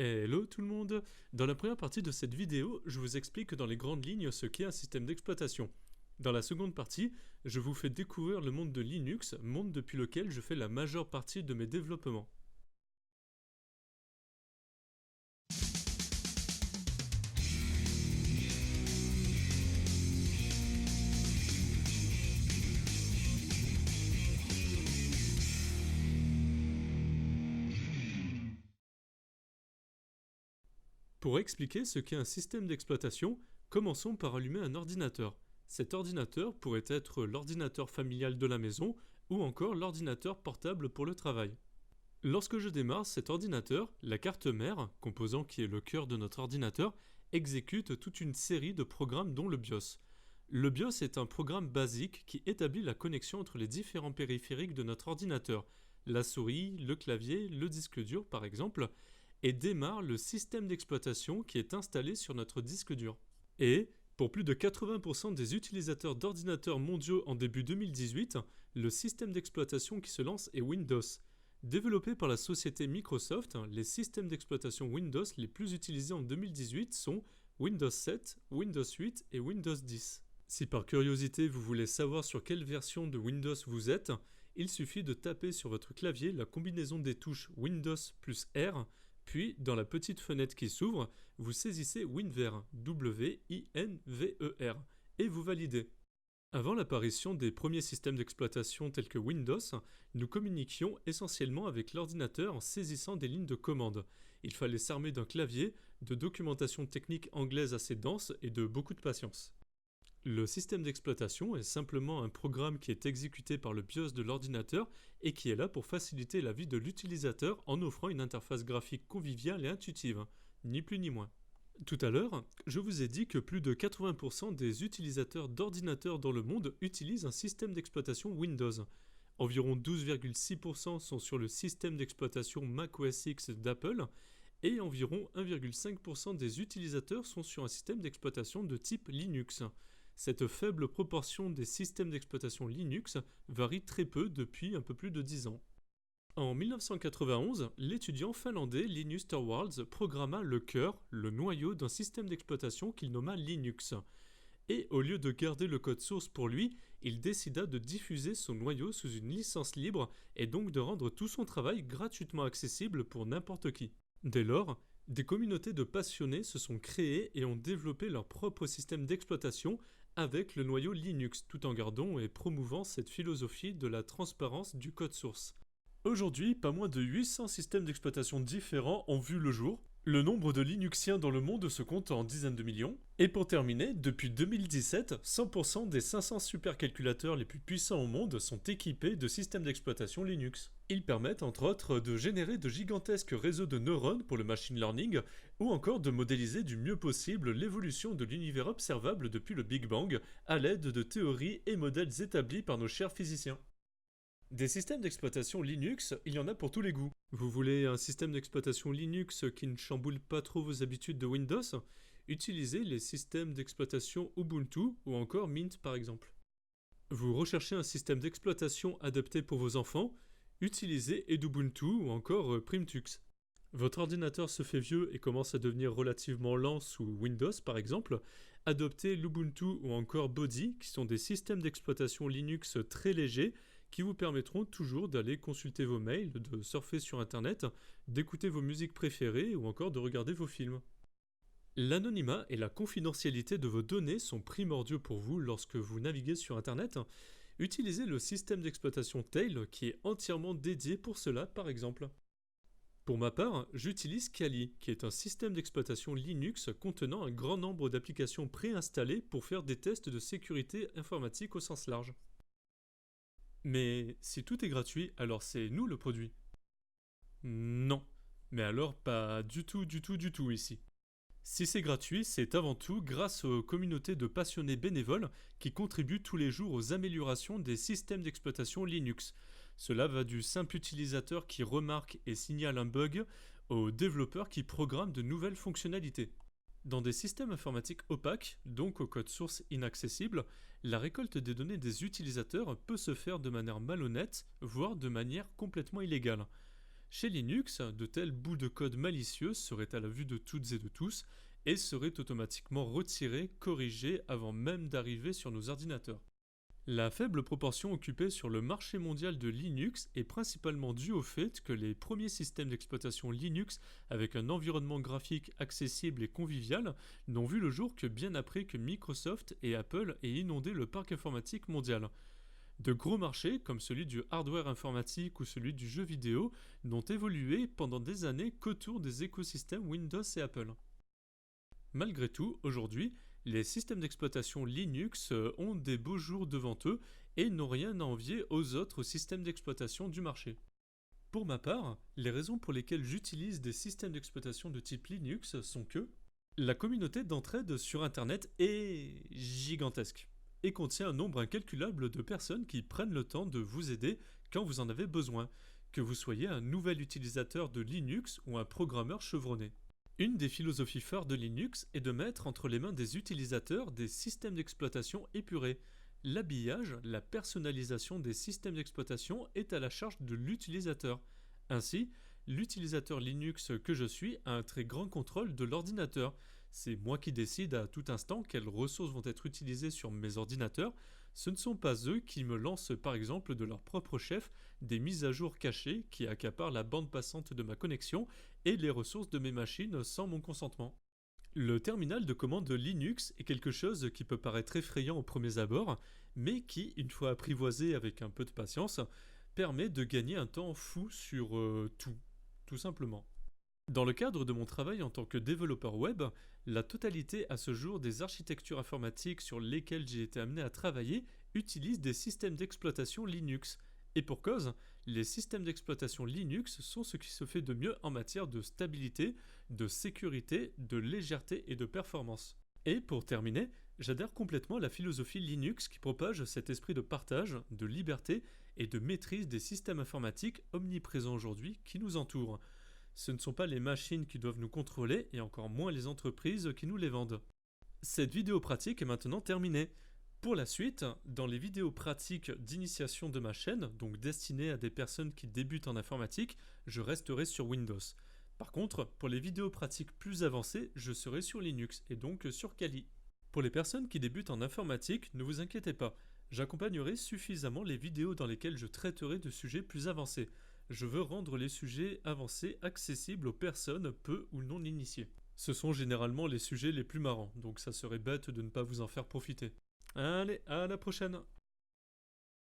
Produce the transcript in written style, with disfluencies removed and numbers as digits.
Hello tout le monde. Dans la première partie de cette vidéo, je vous explique dans les grandes lignes ce qu'est un système d'exploitation. Dans la seconde partie, je vous fais découvrir le monde de Linux, monde depuis lequel je fais la majeure partie de mes développements. Pour expliquer ce qu'est un système d'exploitation, commençons par allumer un ordinateur. Cet ordinateur pourrait être l'ordinateur familial de la maison ou encore l'ordinateur portable pour le travail. Lorsque je démarre cet ordinateur, la carte mère, composant qui est le cœur de notre ordinateur, exécute toute une série de programmes dont le BIOS. Le BIOS est un programme basique qui établit la connexion entre les différents périphériques de notre ordinateur, la souris, le clavier, le disque dur par exemple, et démarre le système d'exploitation qui est installé sur notre disque dur. Et, pour plus de 80% des utilisateurs d'ordinateurs mondiaux en début 2018, le système d'exploitation qui se lance est Windows. Développé par la société Microsoft, les systèmes d'exploitation Windows les plus utilisés en 2018 sont Windows 7, Windows 8 et Windows 10. Si par curiosité vous voulez savoir sur quelle version de Windows vous êtes, il suffit de taper sur votre clavier la combinaison des touches Windows plus R, puis dans la petite fenêtre qui s'ouvre, vous saisissez WinVer, W-I-N-V-E-R, et vous validez. Avant l'apparition des premiers systèmes d'exploitation tels que Windows, nous communiquions essentiellement avec l'ordinateur en saisissant des lignes de commande. Il fallait s'armer d'un clavier, de documentation technique anglaise assez dense et de beaucoup de patience. Le système d'exploitation est simplement un programme qui est exécuté par le BIOS de l'ordinateur et qui est là pour faciliter la vie de l'utilisateur en offrant une interface graphique conviviale et intuitive, ni plus ni moins. Tout à l'heure, je vous ai dit que plus de 80% des utilisateurs d'ordinateurs dans le monde utilisent un système d'exploitation Windows. Environ 12,6% sont sur le système d'exploitation Mac OS X d'Apple et environ 1,5% des utilisateurs sont sur un système d'exploitation de type Linux. Cette faible proportion des systèmes d'exploitation Linux varie très peu depuis un peu plus de 10 ans. En 1991, l'étudiant finlandais Linus Torvalds programma le cœur, le noyau d'un système d'exploitation qu'il nomma Linux. Et au lieu de garder le code source pour lui, il décida de diffuser son noyau sous une licence libre et donc de rendre tout son travail gratuitement accessible pour n'importe qui. Dès lors, des communautés de passionnés se sont créées et ont développé leur propre système d'exploitation avec le noyau Linux, tout en gardant et promouvant cette philosophie de la transparence du code source. Aujourd'hui, pas moins de 800 systèmes d'exploitation différents ont vu le jour. Le nombre de Linuxiens dans le monde se compte en dizaines de millions. Et pour terminer, depuis 2017, 100% des 500 supercalculateurs les plus puissants au monde sont équipés de systèmes d'exploitation Linux. Ils permettent entre autres de générer de gigantesques réseaux de neurones pour le machine learning ou encore de modéliser du mieux possible l'évolution de l'univers observable depuis le Big Bang à l'aide de théories et modèles établis par nos chers physiciens. Des systèmes d'exploitation Linux, il y en a pour tous les goûts. Vous voulez un système d'exploitation Linux qui ne chamboule pas trop vos habitudes de Windows? Utilisez les systèmes d'exploitation Ubuntu ou encore Mint par exemple. Vous recherchez un système d'exploitation adapté pour vos enfants? Utilisez Edubuntu ou encore Primtux. Votre ordinateur se fait vieux et commence à devenir relativement lent sous Windows par exemple. Adoptez l'Ubuntu ou encore Bodhi qui sont des systèmes d'exploitation Linux très légers qui vous permettront toujours d'aller consulter vos mails, de surfer sur internet, d'écouter vos musiques préférées ou encore de regarder vos films. L'anonymat et la confidentialité de vos données sont primordiaux pour vous lorsque vous naviguez sur internet. Utilisez le système d'exploitation Tail qui est entièrement dédié pour cela par exemple. Pour ma part, j'utilise Kali, qui est un système d'exploitation Linux contenant un grand nombre d'applications préinstallées pour faire des tests de sécurité informatique au sens large. Mais si tout est gratuit, alors c'est nous le produit. Non. Mais alors pas du tout ici. Si c'est gratuit, c'est avant tout grâce aux communautés de passionnés bénévoles qui contribuent tous les jours aux améliorations des systèmes d'exploitation Linux. Cela va du simple utilisateur qui remarque et signale un bug aux développeurs qui programment de nouvelles fonctionnalités. Dans des systèmes informatiques opaques, donc au code source inaccessible, la récolte des données des utilisateurs peut se faire de manière malhonnête, voire de manière complètement illégale. Chez Linux, de tels bouts de code malicieux seraient à la vue de toutes et de tous et seraient automatiquement retirés, corrigés avant même d'arriver sur nos ordinateurs. La faible proportion occupée sur le marché mondial de Linux est principalement due au fait que les premiers systèmes d'exploitation Linux avec un environnement graphique accessible et convivial n'ont vu le jour que bien après que Microsoft et Apple aient inondé le parc informatique mondial. De gros marchés, comme celui du hardware informatique ou celui du jeu vidéo, n'ont évolué pendant des années qu'autour des écosystèmes Windows et Apple. Malgré tout, aujourd'hui, les systèmes d'exploitation Linux ont des beaux jours devant eux et n'ont rien à envier aux autres systèmes d'exploitation du marché. Pour ma part, les raisons pour lesquelles j'utilise des systèmes d'exploitation de type Linux sont que la communauté d'entraide sur Internet est gigantesque et contient un nombre incalculable de personnes qui prennent le temps de vous aider quand vous en avez besoin, que vous soyez un nouvel utilisateur de Linux ou un programmeur chevronné. Une des philosophies phares de Linux est de mettre entre les mains des utilisateurs des systèmes d'exploitation épurés. L'habillage, la personnalisation des systèmes d'exploitation est à la charge de l'utilisateur. Ainsi, l'utilisateur Linux que je suis a un très grand contrôle de l'ordinateur. C'est moi qui décide à tout instant quelles ressources vont être utilisées sur mes ordinateurs. Ce ne sont pas eux qui me lancent par exemple de leur propre chef des mises à jour cachées qui accaparent la bande passante de ma connexion et les ressources de mes machines sans mon consentement. Le terminal de commande Linux est quelque chose qui peut paraître effrayant au premier abord, mais qui, une fois apprivoisé avec un peu de patience, permet de gagner un temps fou sur tout simplement. Dans le cadre de mon travail en tant que développeur web, la totalité à ce jour des architectures informatiques sur lesquelles j'ai été amené à travailler utilisent des systèmes d'exploitation Linux. Et pour cause, les systèmes d'exploitation Linux sont ce qui se fait de mieux en matière de stabilité, de sécurité, de légèreté et de performance. Et pour terminer, j'adhère complètement à la philosophie Linux qui propage cet esprit de partage, de liberté et de maîtrise des systèmes informatiques omniprésents aujourd'hui qui nous entourent. Ce ne sont pas les machines qui doivent nous contrôler et encore moins les entreprises qui nous les vendent. Cette vidéo pratique est maintenant terminée. Pour la suite, dans les vidéos pratiques d'initiation de ma chaîne, donc destinées à des personnes qui débutent en informatique, je resterai sur Windows. Par contre, pour les vidéos pratiques plus avancées, je serai sur Linux et donc sur Kali. Pour les personnes qui débutent en informatique, ne vous inquiétez pas, j'accompagnerai suffisamment les vidéos dans lesquelles je traiterai de sujets plus avancés. Je veux rendre les sujets avancés accessibles aux personnes peu ou non initiées. Ce sont généralement les sujets les plus marrants, donc ça serait bête de ne pas vous en faire profiter. Allez, à la prochaine!